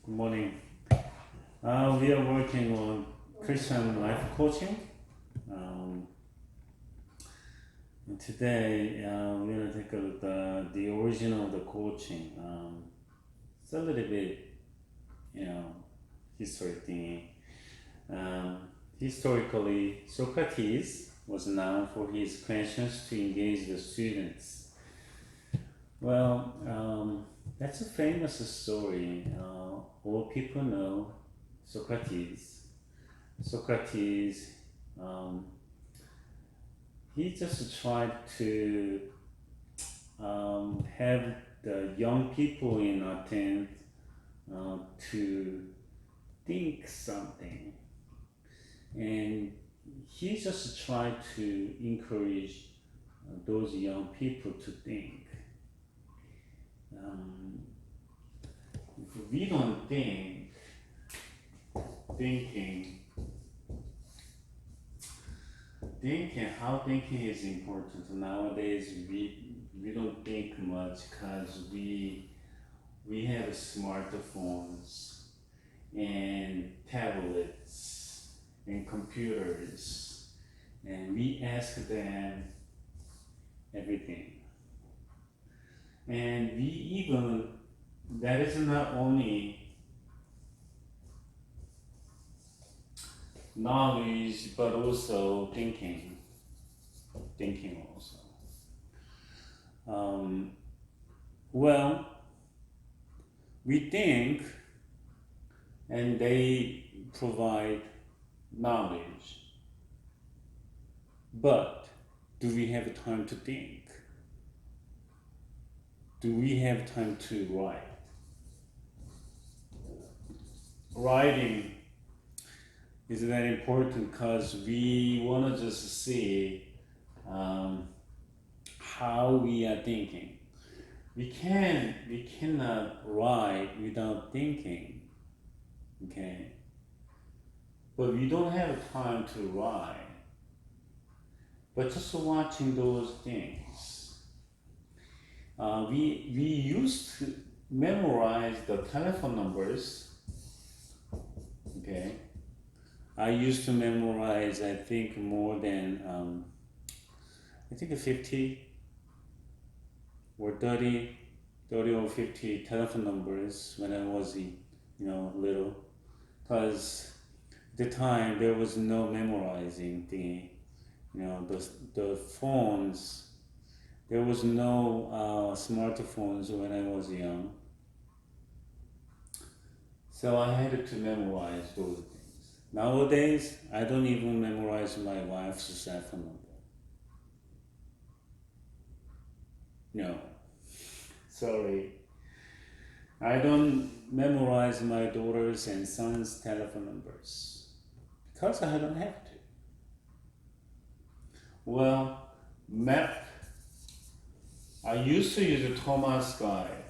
Good morning. We are working on Christian life coaching. Um, and today we're going to take a look at the origin of the coaching. It's a little bit, history thingy. Historically, Socrates was known for his questions to engage the students. Well, that's a famous story. All people know Socrates. Socrates, he just tried to have the young people in Athens to think something, and he just tried to encourage those young people to think. If we don't think, thinking, how thinking is important. Nowadays, we don't think much because we have smartphones and tablets and computers, and we ask them everything. And we even, that is not only knowledge but also thinking also. Well, we think and they provide knowledge, but do we have time to think? Do we have time to write? Writing is very important because we want to just see how we are thinking. We cannot write without thinking, okay? But we don't have time to write. But just watching those things, we used to memorize the telephone numbers, okay? I used to memorize, I think, more than, 50 or 30 or 50 telephone numbers when I was, little. Because at the time, there was no memorizing the phones. There was no smartphones when I was young. So I had to memorize those things. Nowadays, I don't even memorize my wife's cell phone number. No, sorry. I don't memorize my daughter's and son's telephone numbers because I don't have to. Well, map. I used to use a Thomas Guide.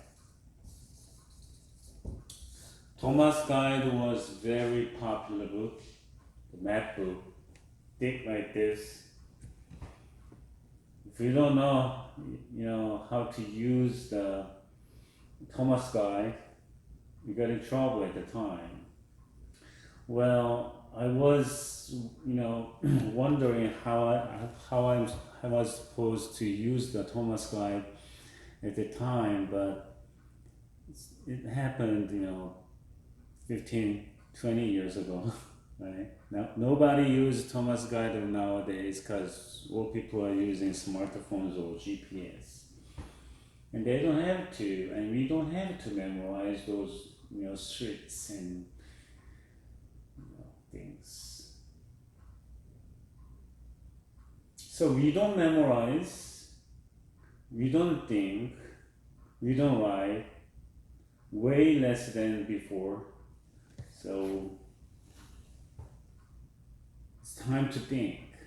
Thomas Guide was very popular book, the map book, thick like this. If you don't know, how to use the Thomas Guide, you got in trouble at the time. Well, I was, wondering how I was supposed to use the Thomas Guide at the time, but it happened, 15, 20 years ago, right? Now, nobody uses Thomas Guide nowadays because all people are using smartphones or GPS. And they don't have to, and we don't have to memorize those, streets and things. So we don't memorize, we don't think, we don't write, way less than before. So it's time to think.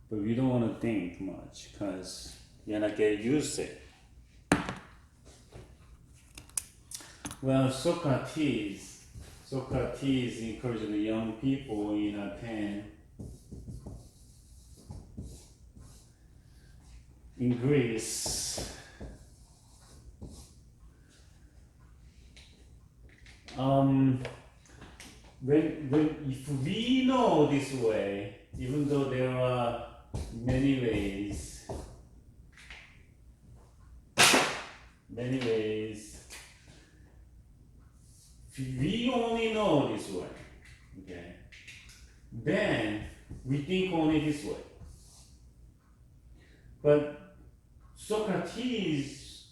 But we don't want to think much because you're not getting used to it. Well, Socrates encouraged the young people in Athens, in Greece, if we know this way, even though there are many ways, if we only know this way, okay, then we think only this way. But Socrates,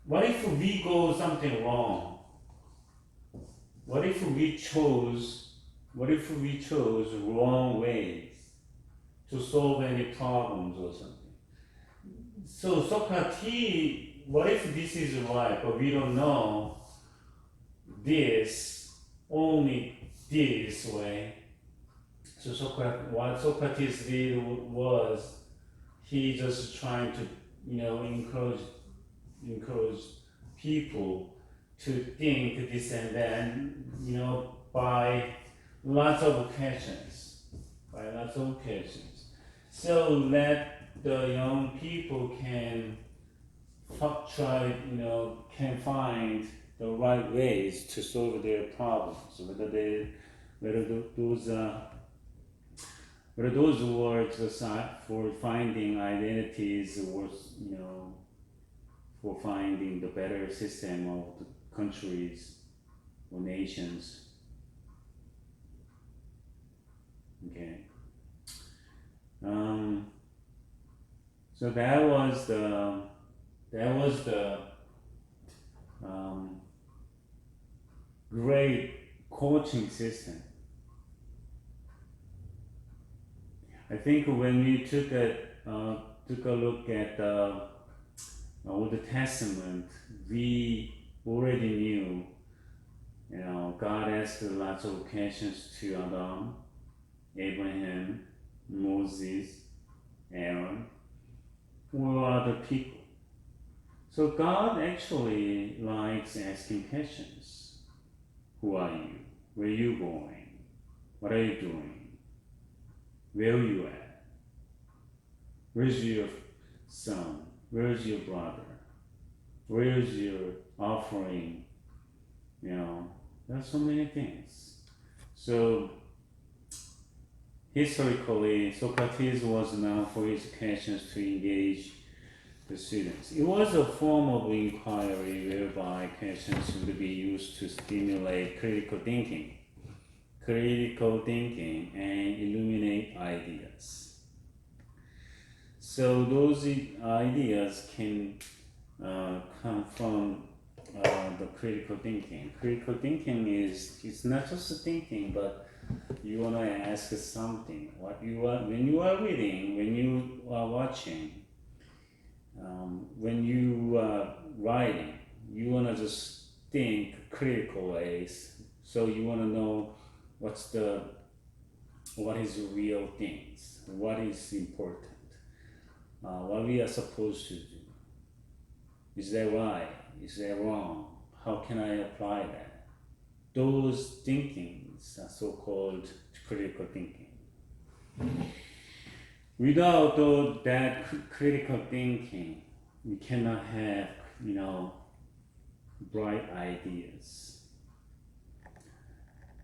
what if we go something wrong? What if we chose wrong ways to solve any problems or something? So Socrates, what if this is right, but we don't know this, only this way? So what Socrates did was he just trying to, encourage people to think this and that, by lots of occasions, so that the young people can can find the right ways to solve their problems, whether those words for finding identities or for finding the better system of the countries or nations. Okay. So that was the great coaching system. I think when we took a look at the Old Testament, we already knew, God asked lots of occasions to Adam, Abraham, Moses, Aaron, or other people. So God actually likes asking questions. Who are you? Where are you going? What are you doing? Where are you at? Where's your son? Where's your brother? Where's your offering? There are so many things. So historically, Socrates was known for his questions to engage the students. It was a form of inquiry whereby questions would be used to stimulate critical thinking and illuminate ideas. So those ideas can come from the critical thinking. Critical thinking it's not just thinking, but you want to ask something. When you are reading, when you are watching, when you are writing, you want to just think critical ways. So you want to know what is real things, what is important, what we are supposed to do. Is that right? Is that wrong? How can I apply that? Those thinkings are so-called critical thinking. Without that critical thinking, we cannot have, bright ideas.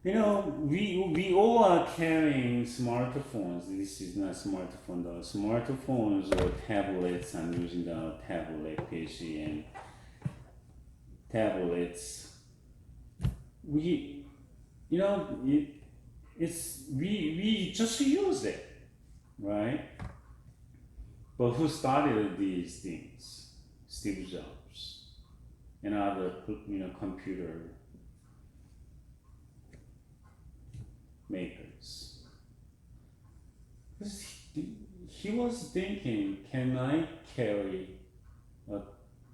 We all are carrying smartphones. This is not smartphone though. Smartphones or tablets. I'm using the tablet PC and tablets. We just use it, right? But who started these things? Steve Jobs and other computer makers. He was thinking, can I carry a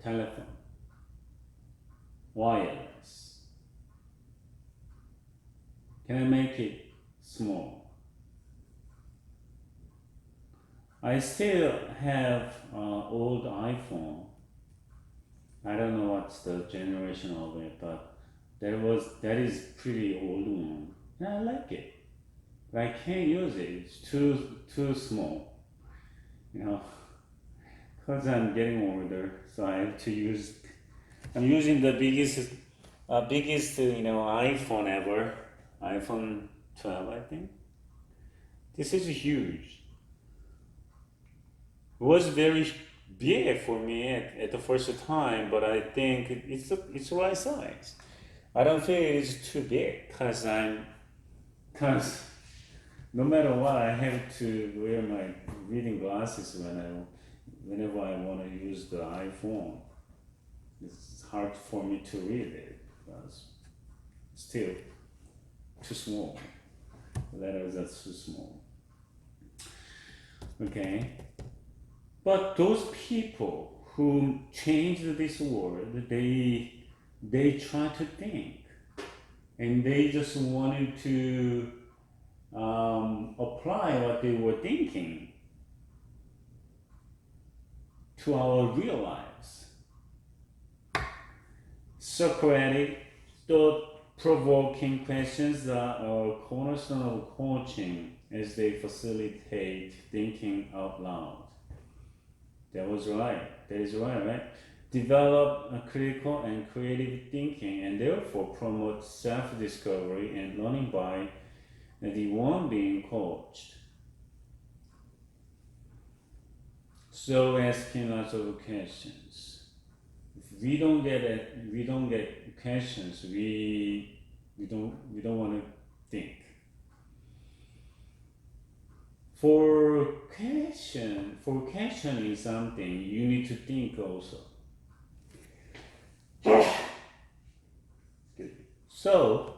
telephone wireless? Can I make it small? I still have old iPhone. I don't know what's the generation of it, but that is pretty old one. And I like it, but I can't use it. It's too small, because I'm getting older. So I have to use. I'm using the biggest biggest, iPhone ever, iPhone 12, I think. This is huge. It was very big for me at the first time, but I think it's the right size. I don't feel it's too big because no matter what, I have to wear my reading glasses whenever I want to use the iPhone. It's hard for me to read it because still too small. The letters are too small. Okay. But those people who changed this world, they try to think, and they just wanted to apply what they were thinking to our real lives. Socratic, thought-provoking questions are a cornerstone of coaching as they facilitate thinking out loud. That was right. That is right? Develop a critical and creative thinking and therefore promote self-discovery and learning by the one being coached. So asking lots of questions. If we don't get questions, we don't want to think. For questioning something, you need to think also. So,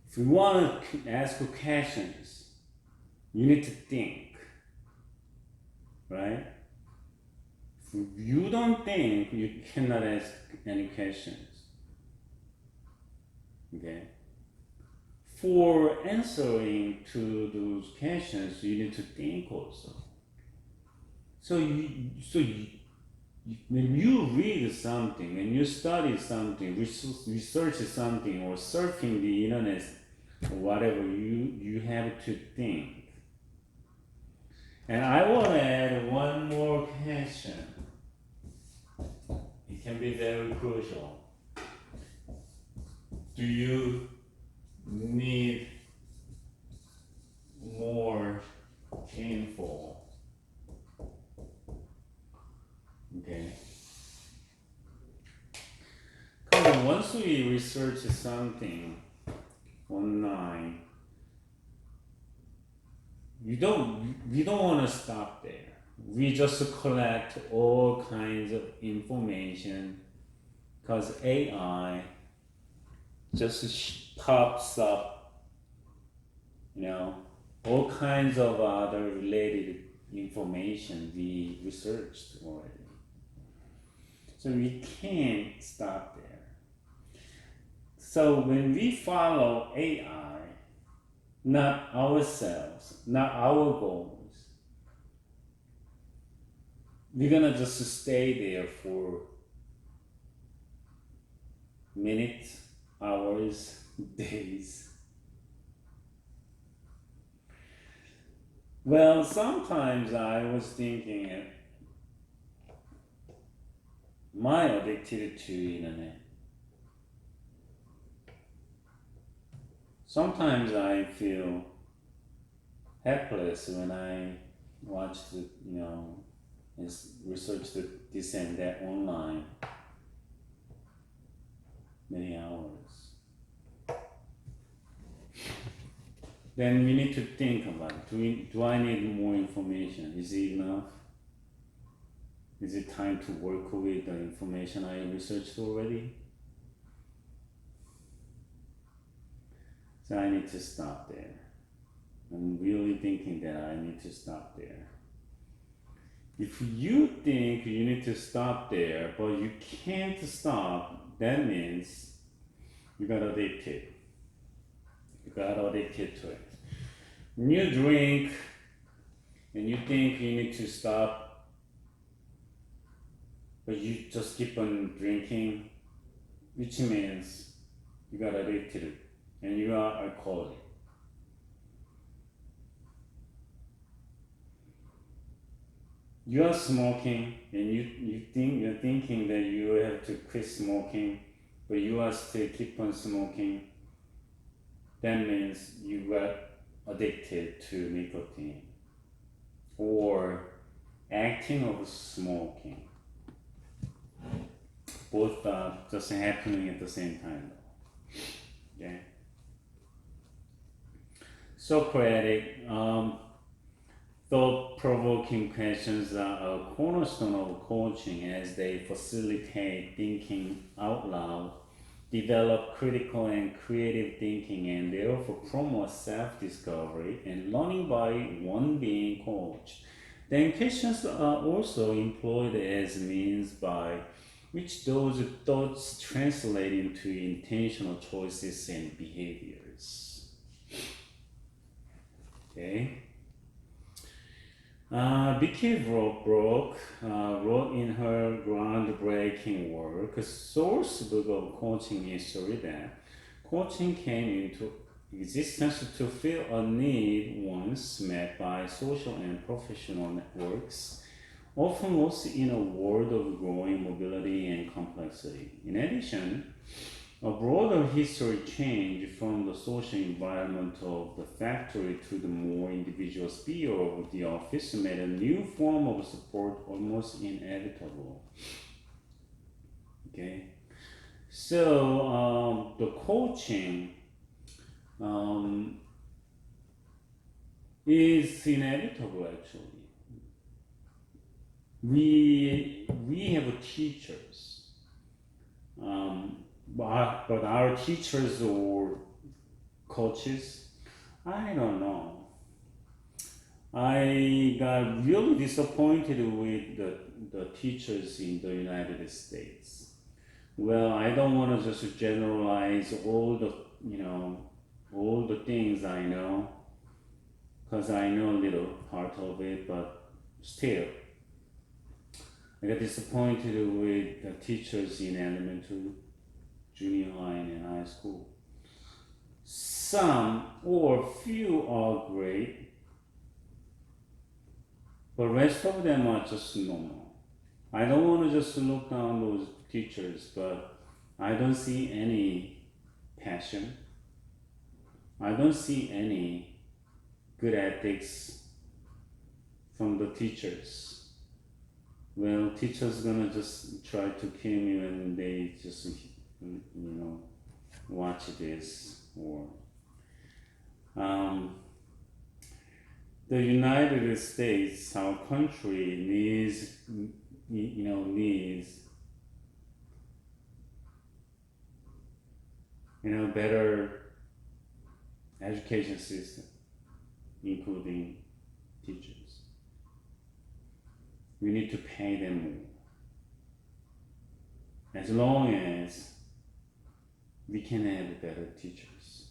if you want to ask questions, you need to think, right? If you don't think, you cannot ask any questions. Okay? For answering to those questions, you need to think also. So when you read something, when you study something, research something, or surfing the internet, or whatever, you have to think. And I want to add one more question. It can be very crucial. Do you need more info? Okay. Because once we research something online, we don't want to stop there. We just collect all kinds of information because AI just pops up, all kinds of other related information we researched already. So we can't stop there. So when we follow AI, not ourselves, not our goals, we're gonna just stay there for minutes, hours, days. Well, sometimes I was thinking, am I addicted to internet? Sometimes I feel helpless when I watch and research this and that online many hours. Then we need to think about it. Do I need more information? Is it enough? Is it time to work with the information I researched already? So I need to stop there. I'm really thinking that I need to stop there. If you think you need to stop there, but you can't stop, that means you got addicted. You got addicted to it. When you drink and you think you need to stop, but you just keep on drinking, which means you got addicted and you are alcoholic. you are smoking and you're thinking that you have to quit smoking, but you are still keep on smoking, that means you got addicted to nicotine or acting of smoking. Both are just happening at the same time. Okay. Socratic, thought-provoking questions are a cornerstone of coaching as they facilitate thinking out loud, develop critical and creative thinking, and therefore promote self-discovery and learning by one being coached. Then questions are also employed as means by which those thoughts translate into intentional choices and behaviors. Okay. Vicky Brook wrote in her groundbreaking work, a source book of coaching history, that coaching came into existence to fill a need once met by social and professional networks, often lost in a world of growing mobility and complexity. In addition, a broader history change from the social environment of the factory to the more individual sphere of the office made a new form of support almost inevitable. Okay, so the coaching is inevitable actually. We have teachers, but our teachers or coaches, I don't know. I got really disappointed with the teachers in the United States. Well, I don't want to just generalize all the things I know, because I know a little part of it, but still, I got disappointed with the teachers in elementary, junior high, and high school. Some or few are great, but rest of them are just normal. I don't want to just look down those teachers, but I don't see any passion. I don't see any good ethics from the teachers. Well, teachers gonna just try to kill me when they just watch this, or the United States, our country needs better education system, including teachers. We need to pay them more. As long as we can have better teachers.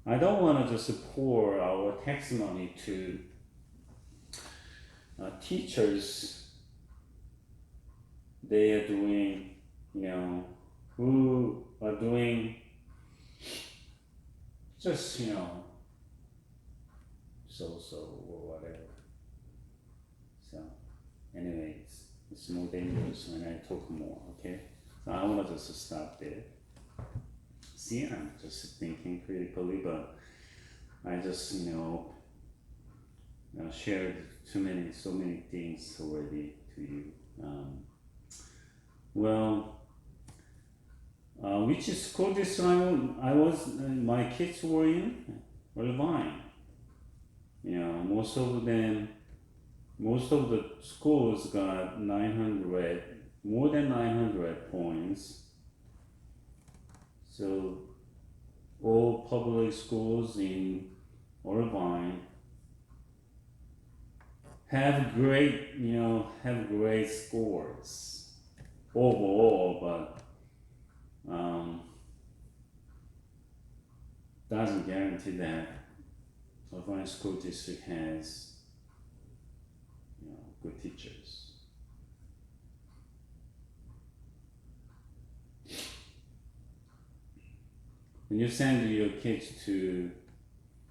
I don't want to just pour our tax money to teachers. They are doing, who are doing just, so or whatever. So, anyways, it's more dangerous when I talk more, okay? So I want to just stop there. See, I'm just thinking critically, but I just, shared so many things already to you. Which school district my kids were in? Irvine. Most of the schools got more than 900 points. So all public schools in Irvine have great scores overall, but doesn't guarantee that Irvine school district has good teachers. When you send your kids to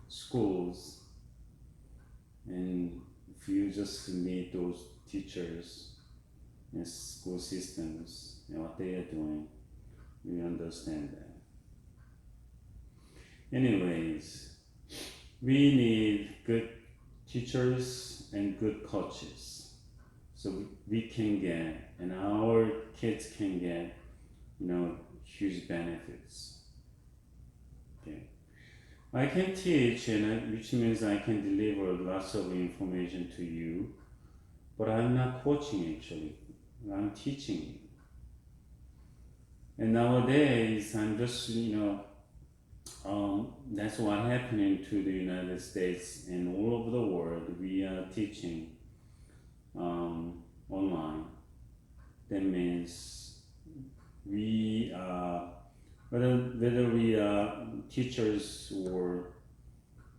schools and you just meet those teachers in school systems and what they are doing, you understand that. Anyways, we need good teachers and good coaches, so we can get, and our kids can get, huge benefits. Okay, I can teach, which means I can deliver lots of information to you, but I'm not coaching actually. I'm teaching you. And nowadays, I'm just, that's what happening to the United States and all over the world. We are teaching online. That means we are, whether we are teachers or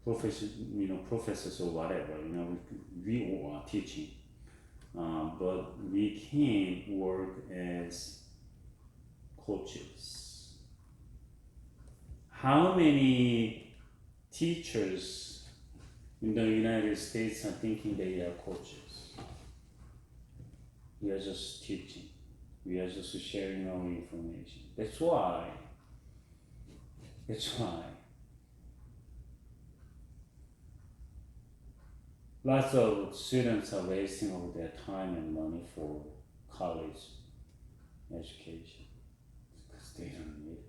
professors or whatever, we all are teaching. But we can work as coaches. How many teachers in the United States are thinking they are coaches? We are just teaching. We are just sharing our information. That's why. Lots of students are wasting all their time and money for college education because they don't need it.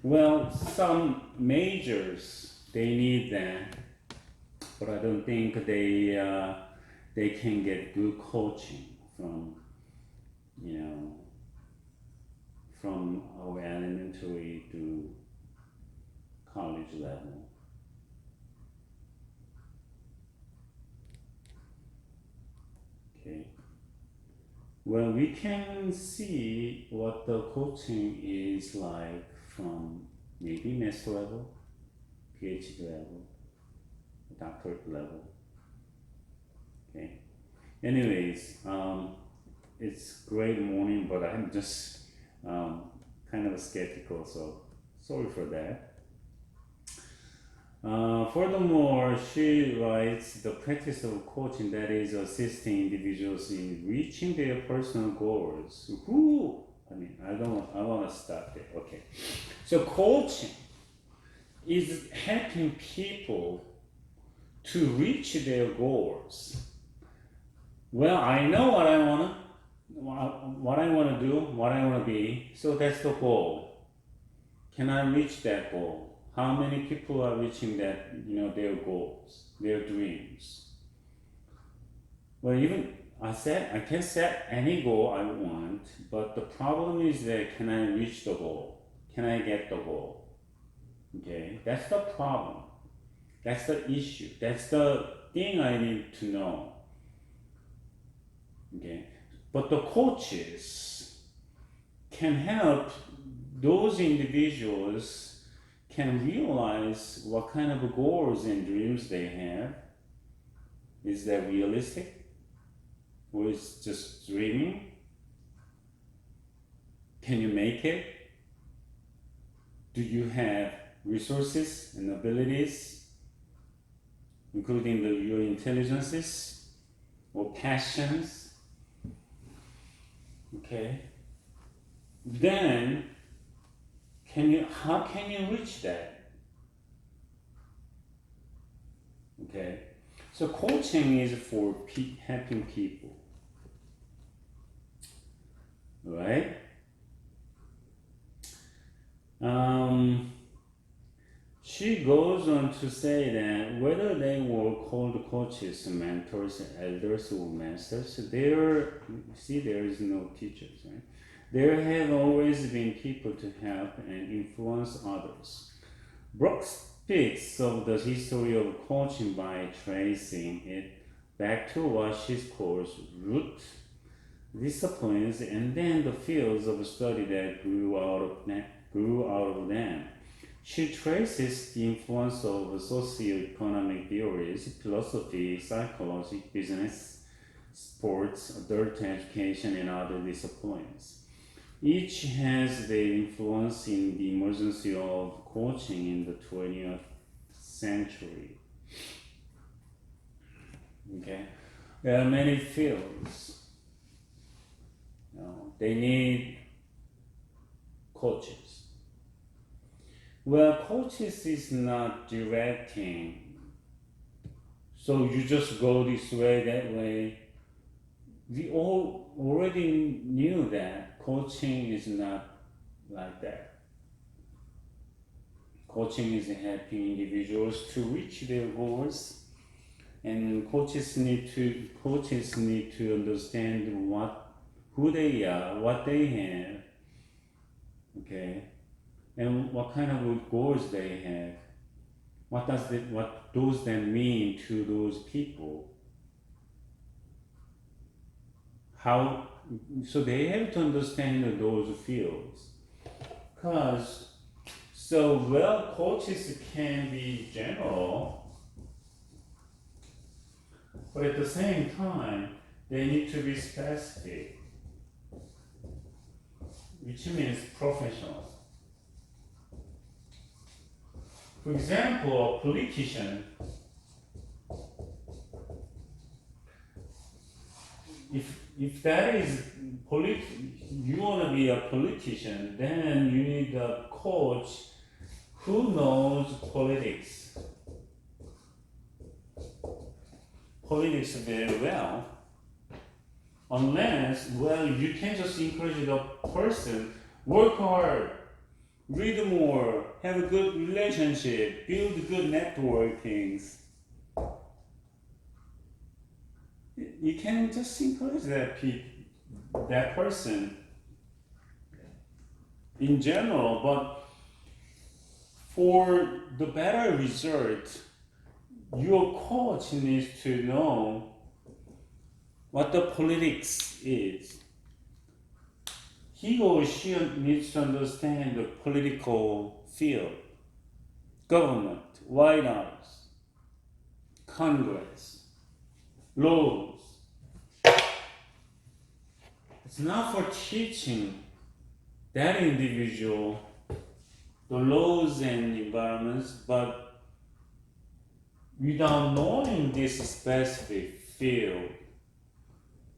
Well, some majors, they need that, but I don't think they can get good coaching from our elementary to college level. Okay. Well, we can see what the coaching is like from maybe master level, PhD level, doctorate level. Okay. Anyways, it's great morning, but I'm just kind of skeptical, so sorry for that. Furthermore, she writes, the practice of coaching, that is assisting individuals in reaching their personal goals. I want to stop there. Okay. So coaching is helping people to reach their goals. Well, I know what I want to do, what I want to be, so that's the goal. Can I reach that goal? How many people are reaching that, their goals, their dreams? Well, even I can set any goal I want, but the problem is that can I reach the goal? Can I get the goal? Okay, that's the problem. That's the issue. That's the thing I need to know. Okay, but the coaches can help those individuals can realize what kind of goals and dreams they have. Is that realistic? Or is just dreaming? Can you make it? Do you have resources and abilities, including your intelligences or passions? Okay. Then how can you reach that? Okay, so coaching is for helping people, right? She goes on to say that whether they were called coaches, mentors, elders, or masters, there is no teachers, right? There have always been people to help and influence others. Brooks speaks of the history of coaching by tracing it back to what she calls root disciplines and then the fields of study that grew out of them. She traces the influence of socioeconomic theories, philosophy, psychology, business, sports, adult education, and other disciplines. each has their influence in the emergence of coaching in the 20th century. Okay, there are many fields. They need coaches. Well, coaches is not directing. So you just go this way, that way. We all already knew that coaching is not like that. Coaching is helping individuals to reach their goals, and coaches need to understand who they are, what they have, okay, and what kind of goals they have. What does that mean to those people? How? So they have to understand those fields, because coaches can be general, but at the same time they need to be specific, which means professional. For example, a politician, if that is you want to be a politician, then you need a coach who knows politics very well. Unless, you can just encourage the person, work hard, read more, have a good relationship, build good networkings. You can just encourage that person in general, but for the better result, your coach needs to know what the politics is. He or she needs to understand the political field, government, White House, Congress, laws. It's not for teaching that individual the laws and environments, but without knowing this specific field,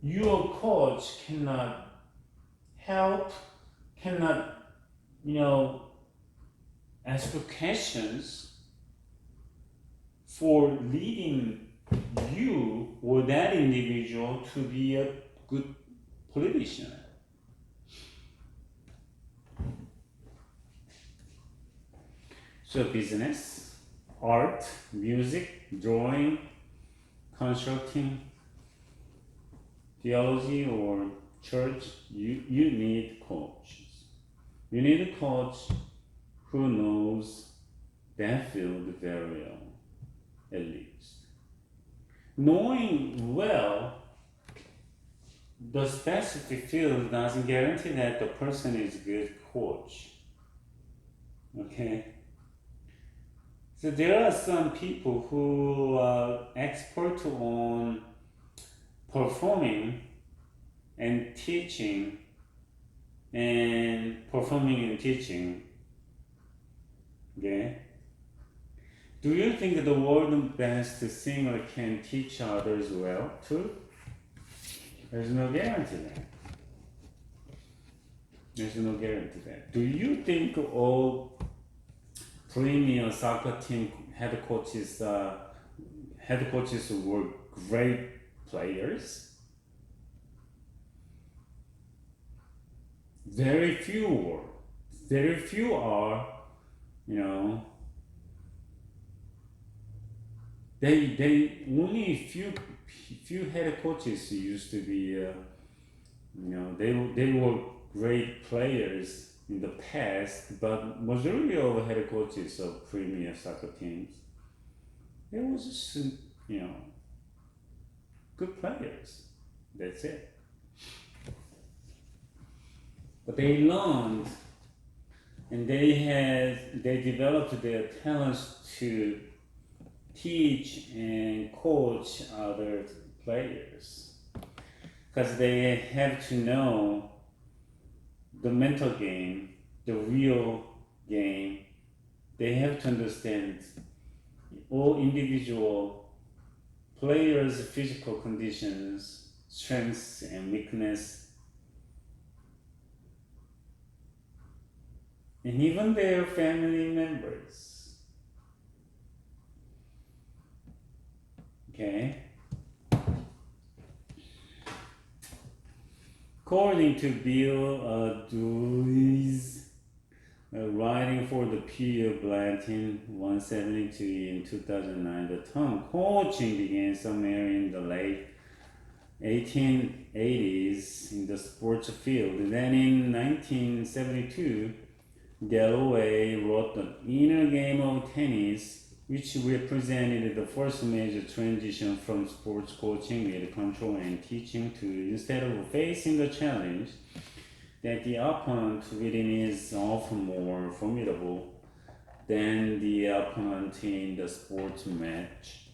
your coach cannot help, cannot, ask questions for leading you or that individual to be a good politician. So business, art, music, drawing, consulting, theology or church, you need coaches. You need a coach who knows that field very well, at least. Knowing well the specific field doesn't guarantee that the person is a good coach. Okay? So there are some people who are expert on performing and teaching, okay? Do you think the world's best singer can teach others well too? There's no guarantee that. Do you think all premier soccer team head coaches were great players? Very few are, they only few head coaches used to be, they were great players in the past, but majority of head coaches of premier soccer teams, they were just, good players. That's it. But they learned and they developed their talents to teach and coach other players, because they have to know the mental game, the real game, they have to understand all individual players' physical conditions, strengths and weakness, and even their family members. Okay? According to Bill Dewey's writing for the Pew Bulletin 172 in 2009, the term coaching began somewhere in the late 1880s in the sports field. Then in 1972, Galloway wrote The Inner Game of Tennis, which represented the first major transition from sports coaching with control and teaching to, instead of facing the challenge that the opponent within is often more formidable than the opponent in the sports match.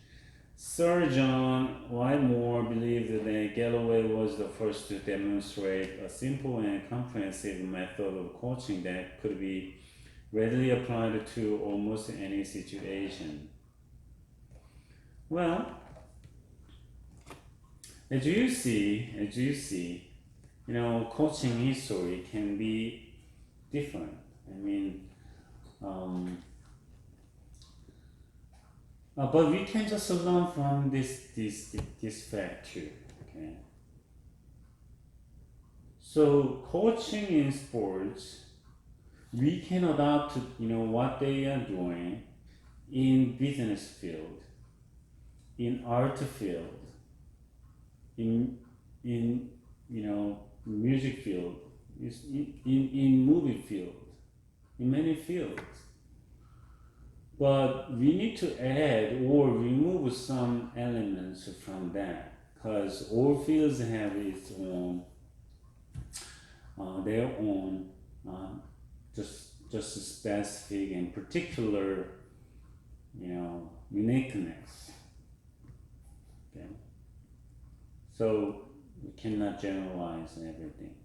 Sir John Whitmore believed that Galloway was the first to demonstrate a simple and comprehensive method of coaching that could be readily applied to almost any situation. Well, as you see, coaching history can be different. I mean, but we can just learn from this fact too. Okay. So coaching in sports, we can adopt what they are doing in business field, in art field, in music field, in movie field, in many fields. But we need to add or remove some elements from that, because all fields have its own, their own, just specific and particular, uniqueness. Okay, so we cannot generalize everything.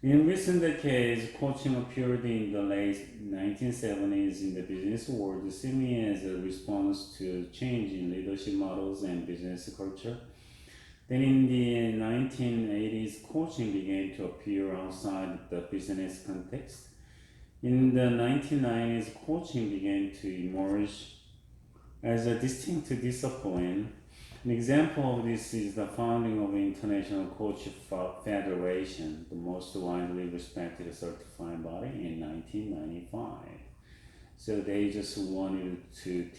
In recent decades, coaching appeared in the late 1970s in the business world, seemingly as a response to change in leadership models and business culture. Then in the 1980s, coaching began to appear outside the business context. In the 1990s, coaching began to emerge as a distinct discipline. An example of this is the founding of the International Coach Federation, the most widely respected certifying body, in 1995. So they just wanted to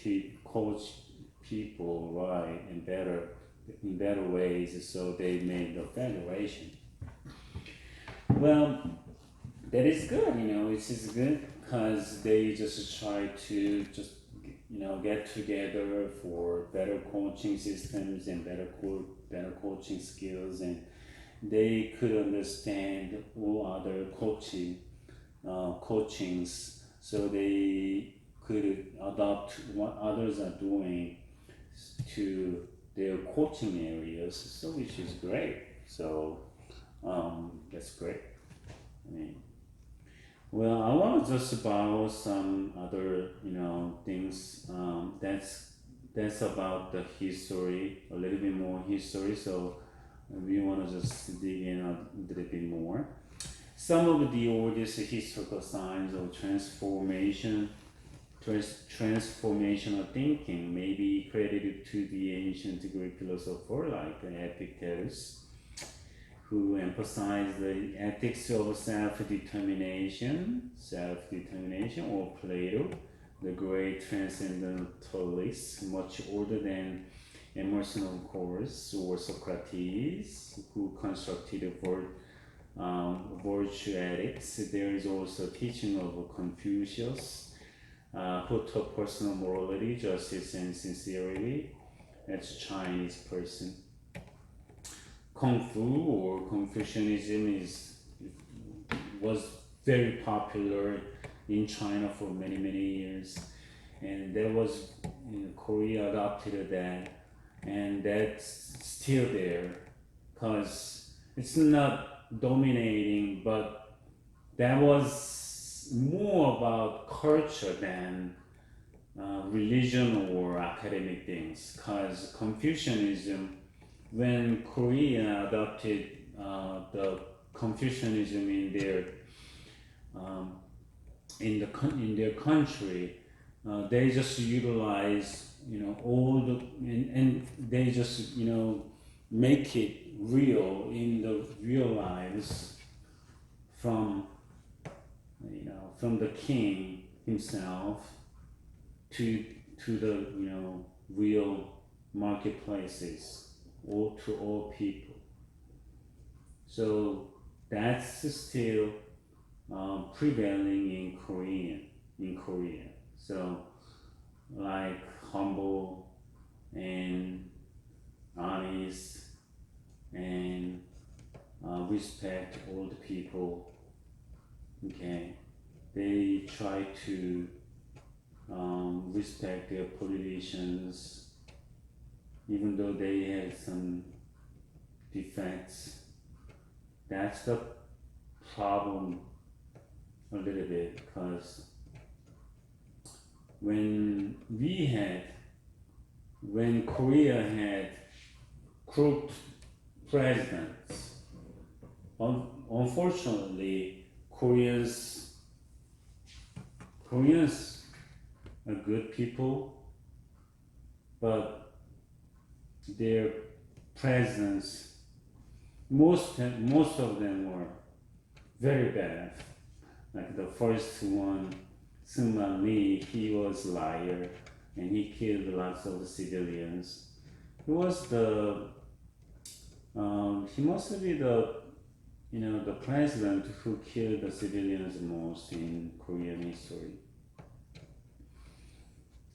coach people right and in better ways, so they made the federation. Well, that is good, it is good because they just try to get together for better coaching systems and better coaching skills, and they could understand all other coachings, so they could adopt what others are doing to their coaching areas, so which is great. So that's great. Well, I want to just borrow some other, things. That's about the history, a little bit more history. So we want to just dig in a little bit more. Some of the oldest historical signs of transformational thinking may be credited to the ancient Greek philosopher like Epictetus, who emphasized the ethics of self-determination, or Plato, the great transcendentalist, much older than Emerson, of course, or Socrates, who constructed virtue ethics. There is also teaching of Confucius, who taught personal morality, justice, and sincerity. That's a Chinese person. Kung Fu or Confucianism was very popular in China for many years, and there was Korea adopted that, and that's still there because it's not dominating, but that was more about culture than religion or academic things, because Confucianism, when Korea adopted the Confucianism in their in their country, they just utilize all the and they just make it real in the real lives from from the king himself to the real marketplaces or to all people. So that's still prevailing in Korea. So like humble and honest and respect all the people. Okay, they try to respect their politicians, even though they had some defects. That's the problem a little bit, because when Korea had crooked presidents, unfortunately, Koreans are good people, but their presidents, most of them were very bad. Like the first one, Seungman Lee, he was a liar and he killed lots of civilians. He was he must be the president who killed the civilians most in Korean history.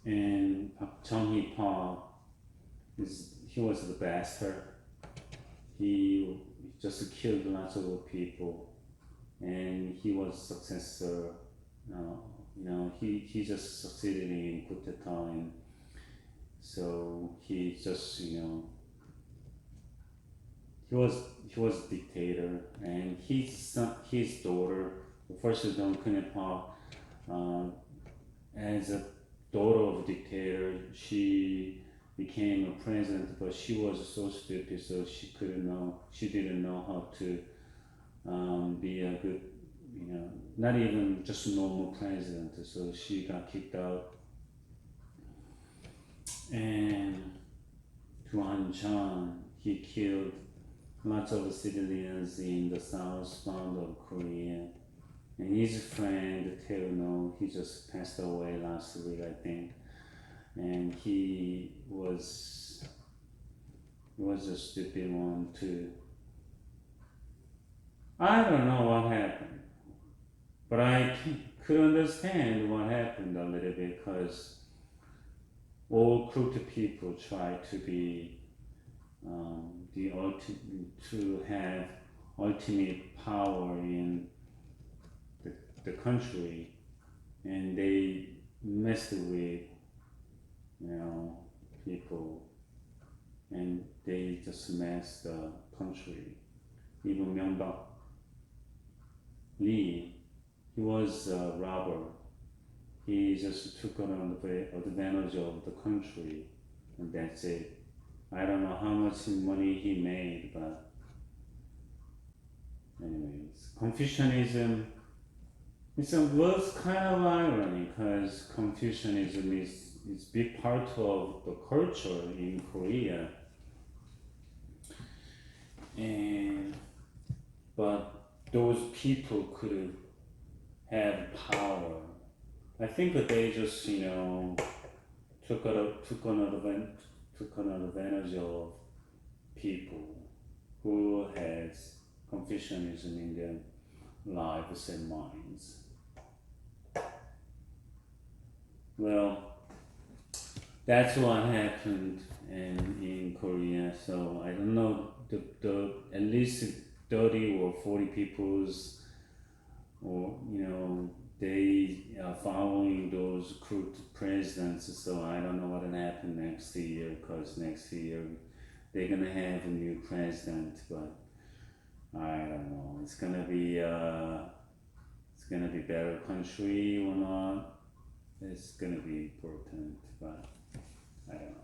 And Chung-hee-park, he was the bastard. He just killed lots of people, and he was successor. He just succeeded in coup d'état, and so he just he was a dictator, and his daughter, the first Dong Kun-park, as a daughter of a dictator, she became a president, but she was so stupid, so she didn't know how to be a good, not even just a normal president, so she got kicked out. And Duan Chan, he killed lots of civilians in the southbound of Korea. And his friend Tae-no, he just passed away last week, I think. And he was a stupid one too. I don't know what happened, but I could understand what happened a little bit, because all crooked people try to be to have ultimate power in the country, and they messed with people, and they just messed the country. Even Myung-bak Lee, he was a robber. He just took advantage of the country, and that's it. I don't know how much money he made, but anyways, Confucianism, was kind of irony, because Confucianism is big part of the culture in Korea, but those people could have power. I think that they just took an advantage of people who has Confucianism in their lives and minds. Well, that's what happened in Korea. So I don't know, the at least 30 or 40 people's, or they are following those crooked presidents. So I don't know what will happen next year, because next year they're gonna have a new president, but I don't know. It's gonna be it's gonna be better country or not. It's gonna be important, but I don't know.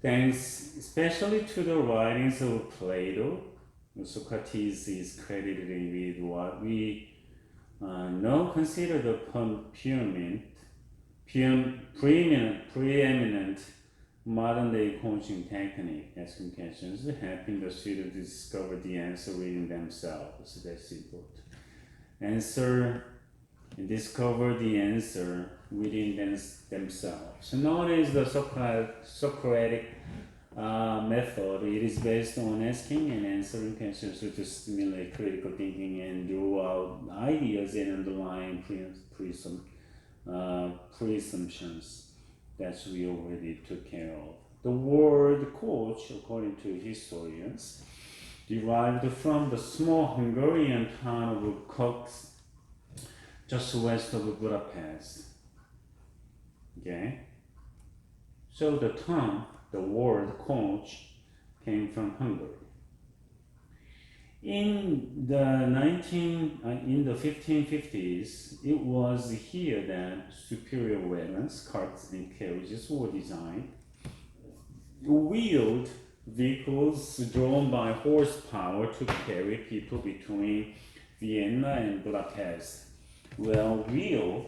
Thanks especially to the writings of Plato, Socrates is credited with what we now consider the preeminent modern-day coaching technique, asking questions, helping the student discover the answer within themselves. So that's important. Discover the answer within themselves. So known as the Socratic method, it is based on asking and answering questions to stimulate critical thinking and draw out ideas and underlying presumptions that we already took care of. The word coach, according to historians, derived from the small Hungarian town of Koks, just west of Budapest. Okay? So the word coach, came from Hungary. In the 1550s, it was here that superior wagons, carts, and carriages were designed. Wheeled vehicles drawn by horsepower to carry people between Vienna and Budapest. Well, wheel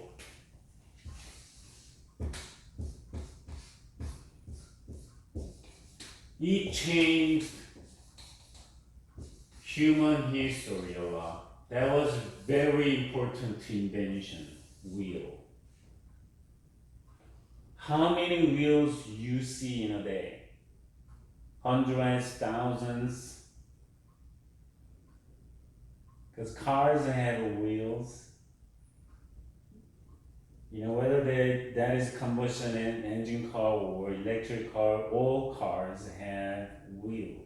it changed human history a lot. That was very important invention, wheel. How many wheels you see in a day? Hundreds, thousands? Because cars have wheels. You know, whether that is combustion engine car or electric car, all cars have wheels.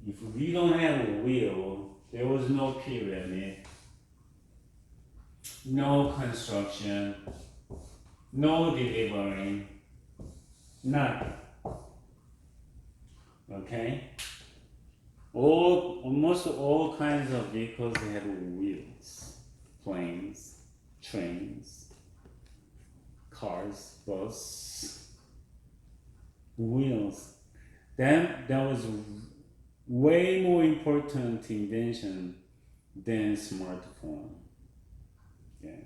If we don't have a wheel, there was no pyramid, no construction, no delivery, nothing. Okay? Almost all kinds of vehicles have wheels. Planes, trains, cars, bus, wheels. That was way more important invention than smartphone. Yeah.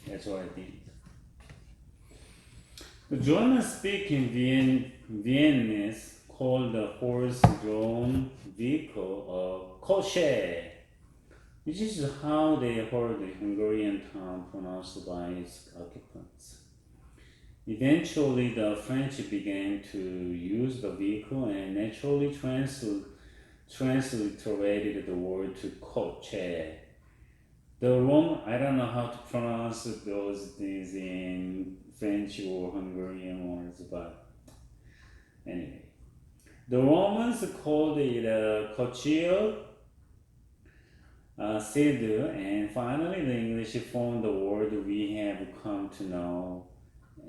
That's what I think. The German-speaking Viennese called the horse-drawn vehicle a coche, which is how they heard the Hungarian town pronounced by its occupants. Eventually, the French began to use the vehicle and naturally transliterated the word to coche. I don't know how to pronounce those things in French or Hungarian words, but anyway. The Romans called it cochio, Sede, and finally the English formed the word we have come to know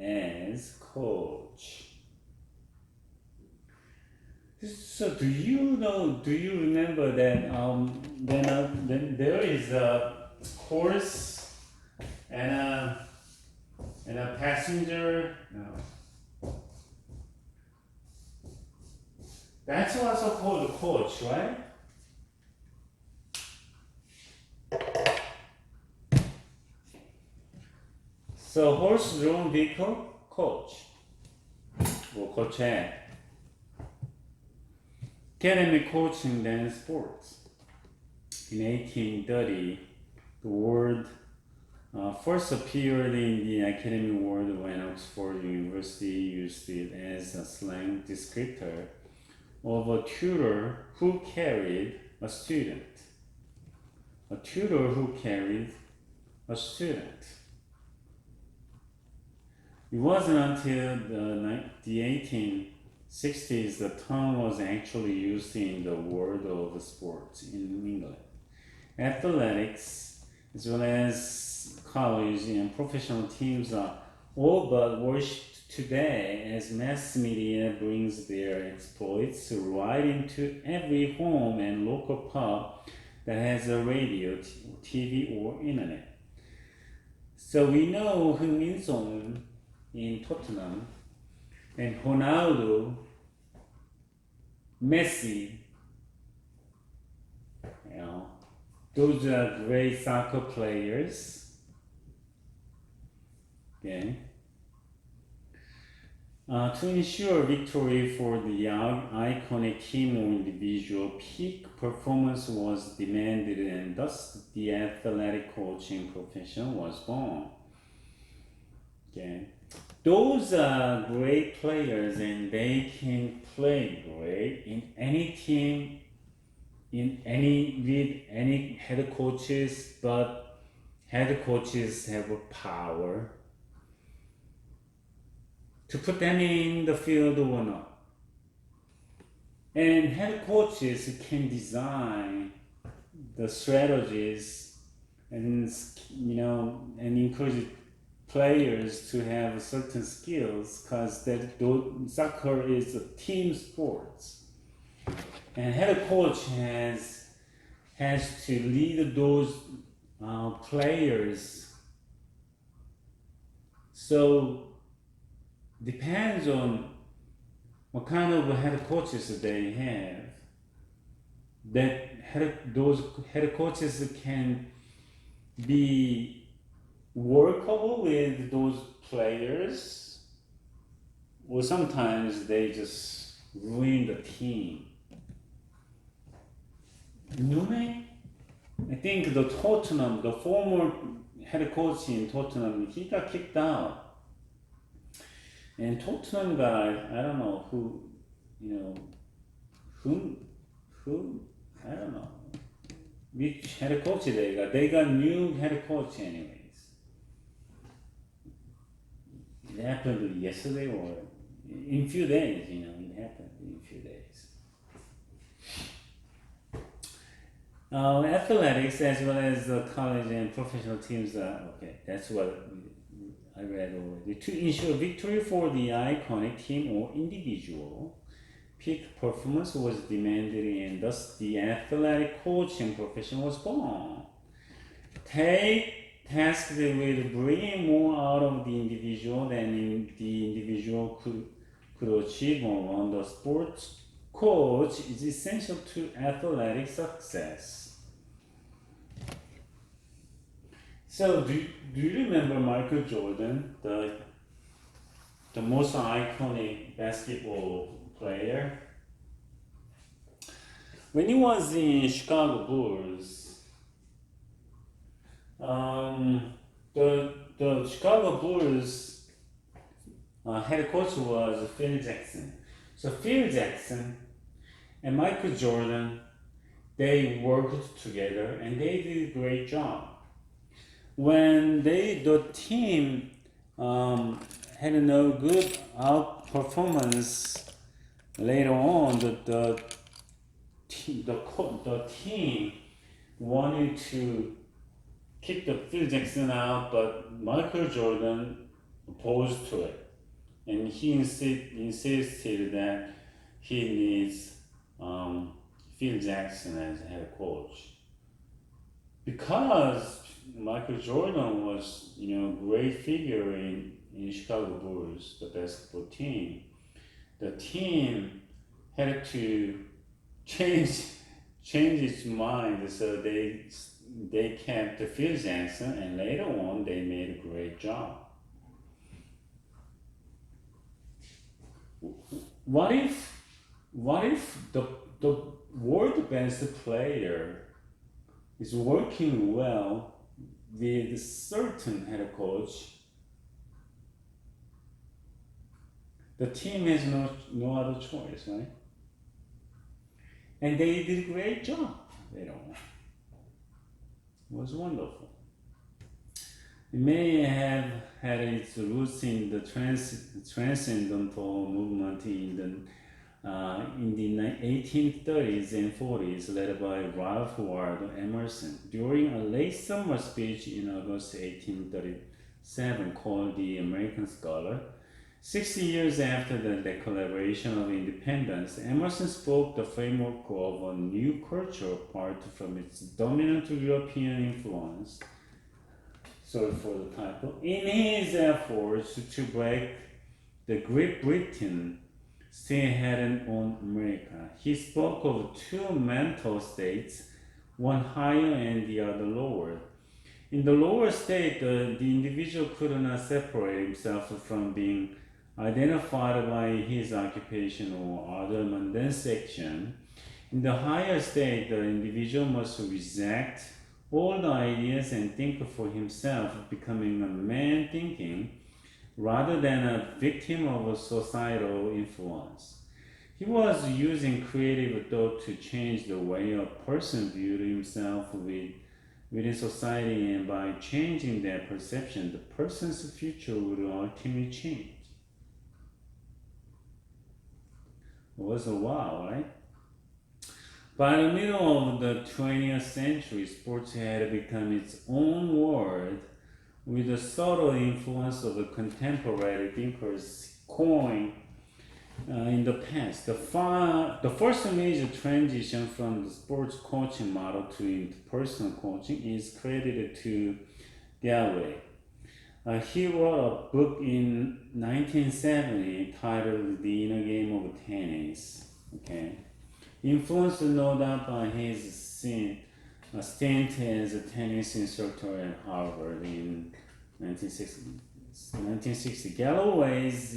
as coach. So do you remember that then there is a horse and a passenger? No. That's also called a coach, right? So horse-drawn vehicle, coach, or coachette. Academy coaching then sports. In 1830, the word first appeared in the academy world when Oxford University used it as a slang descriptor of a tutor who carried a student. A tutor who carried a student. It wasn't until the 1860s the term was actually used in the world of sports in England. Athletics, as well as college and professional teams are all but worshipped today as mass media brings their exploits right into every home and local pub that has a radio, TV, or internet. So we know Heung-min Song in Tottenham and Ronaldo, Messi, you know, those are great soccer players. Okay. To ensure victory for the iconic team or individual, peak performance was demanded, and thus the athletic coaching profession was born. Okay. Those are great players, and they can play great in any team, with any head coaches, but head coaches have a power to put them in the field or not. And head coaches can design the strategies and and encourage players to have certain skills, because soccer is a team sport. And head coach has to lead those players. So depends on what kind of head coaches they have. Those head coaches can be workable with those players, or sometimes they just ruin the team. Nune, I think the former head coach in Tottenham, he got kicked out. And Tottenham guy, I don't know who, I don't know which head coach they got. They got new head coach anyways. It happened yesterday or in few days, it happened in few days. Athletics as well as the college and professional teams are, okay, that's what I read already. To ensure victory for the iconic team or individual, peak performance was demanded, and thus the athletic coaching profession was born. Tasked with bringing more out of the individual than the individual could achieve on the sports coach is essential to athletic success. So do you remember Michael Jordan, the most iconic basketball player? When he was in Chicago Bulls, the Chicago Bulls head coach was Phil Jackson. So Phil Jackson and Michael Jordan, they worked together and they did a great job. When the team had no good outperformance later on, the team wanted to kick the Phil Jackson out, but Michael Jordan opposed to it, and he insisted that he needs Phil Jackson as head coach, because Michael Jordan was great figure in Chicago Bulls, the basketball team. The team had to change its mind, so they kept Phil Jackson, and later on they made a great job. What if the world best player is working well with a certain head coach? The team has no other choice, right? And they did a great job. It was wonderful. It may have had its roots in the transcendental movement in the 1830s and 40s, led by Ralph Waldo Emerson. During a late summer speech in August 1837 called The American Scholar, 60 years after the Declaration of Independence, Emerson spoke the framework of a new culture apart from its dominant European influence. Sorry for the typo. In his efforts to break the grip Britain still had on America, he spoke of two mental states, one higher and the other lower. In the lower state, the individual could not separate himself from being identified by his occupation or other mundane action. In the higher state, the individual must reject all the ideas and think for himself, becoming a man thinking rather than a victim of a societal influence. He was using creative thought to change the way a person viewed himself within society, and by changing that perception, the person's future would ultimately change. It was a wow, right? By the middle of the 20th century, sports had become its own world with the subtle influence of the contemporary thinkers coined in the past. The first major transition from the sports coaching model to interpersonal coaching is credited to Galway. He wrote a book in 1970 titled The Inner Game of Tennis. Okay, influenced no doubt by his stint as a tennis instructor at Harvard in 1960. Galloway's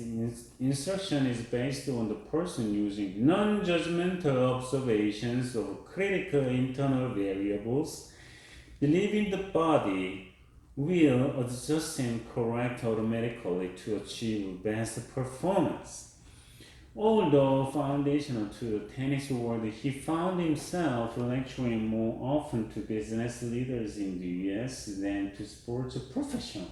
instruction is based on the person using non-judgmental observations of critical internal variables, believing the body will adjust and correct automatically to achieve best performance. Although foundational to the tennis world, he found himself lecturing more often to business leaders in the US than to sports professionals.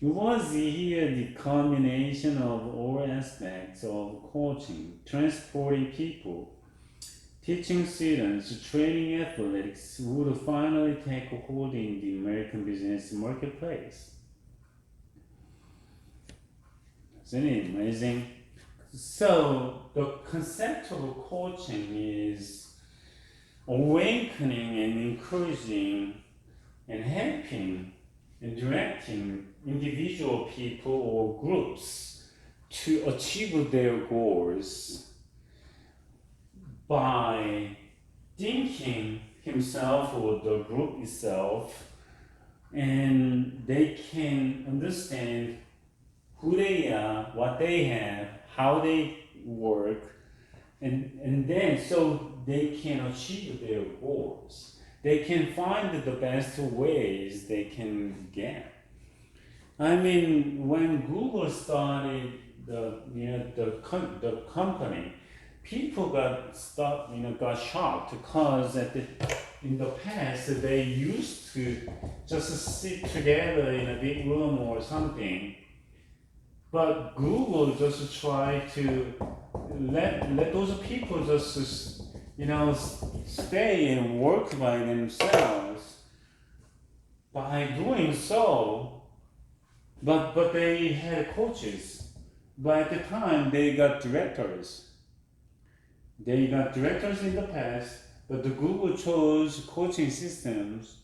It was here the culmination of all aspects of coaching, transporting people, teaching students, training athletics would finally take hold in the American business marketplace. Isn't it amazing? So the concept of coaching is awakening and encouraging and helping and directing individual people or groups to achieve their goals by thinking himself or the group itself, and they can understand who they are, what they have, how they work, and then so they can achieve their goals. They can find the best ways they can get. I mean, when Google started the company, people got shocked because in the past they used to just sit together in a big room or something. But Google just tried to let those people just stay and work by themselves. By doing so, but they had coaches. But at the time they got directors. They got directors in the past, but the Google chose coaching systems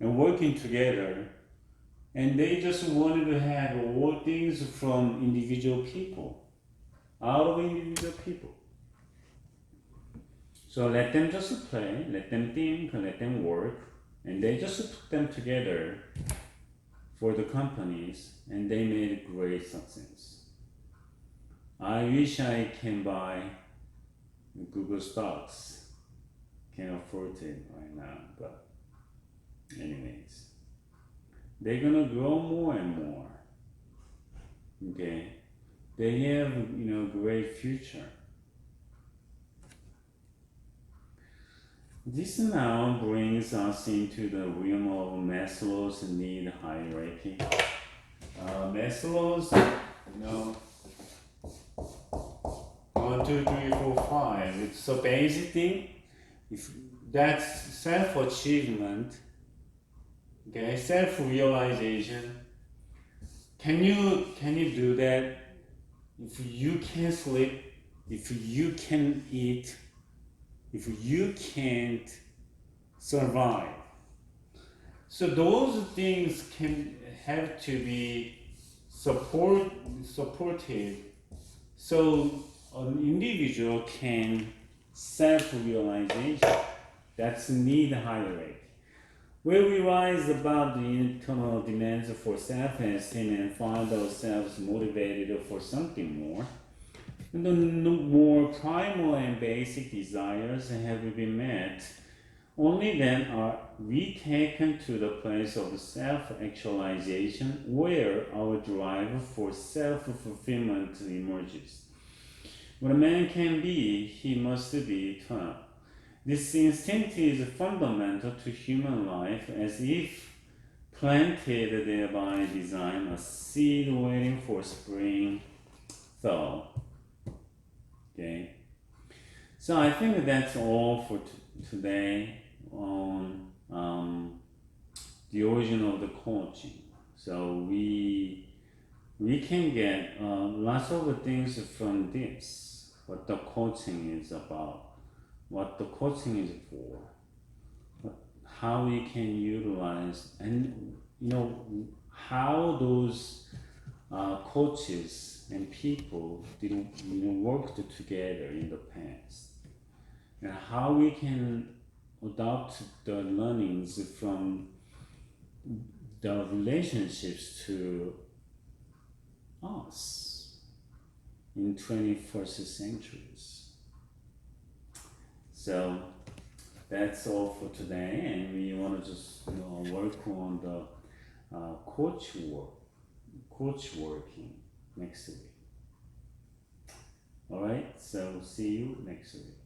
and working together. And they just wanted to have all things from individual people, out of individual people. So let them just play, let them think, let them work, and they just put them together for the companies, and they made great success. I wish I can buy Google stocks. Can't afford it right now, but anyways. They're gonna grow more and more. Okay, they have great future. This now brings us into the realm of Maslow's need hierarchy. Maslow's, 1, 2, 3, 4, 5. It's a basic thing. If that's self-achievement. Okay, self-realization, Can you do that? If you can't sleep, if you can eat, if you can't survive. So those things can have to be supported so an individual can self-realization. That's need hierarchy. Where we rise above the internal demands for self-esteem and find ourselves motivated for something more, and the more primal and basic desires have been met, only then are we taken to the place of self-actualization where our drive for self-fulfillment emerges. What a man can be, he must be eternal. This instinct is fundamental to human life, as if planted there by design, a seed waiting for spring thaw. Okay, so I think that's all for today on the origin of the coaching. So we can get lots of things from this, what the coaching is about, what the coaching is for, how we can utilize, and how those coaches and people did worked together in the past, and how we can adopt the learnings from the relationships to us in 21st centuries. So that's all for today, and we want to just work on the coach working next week. All right, so see you next week.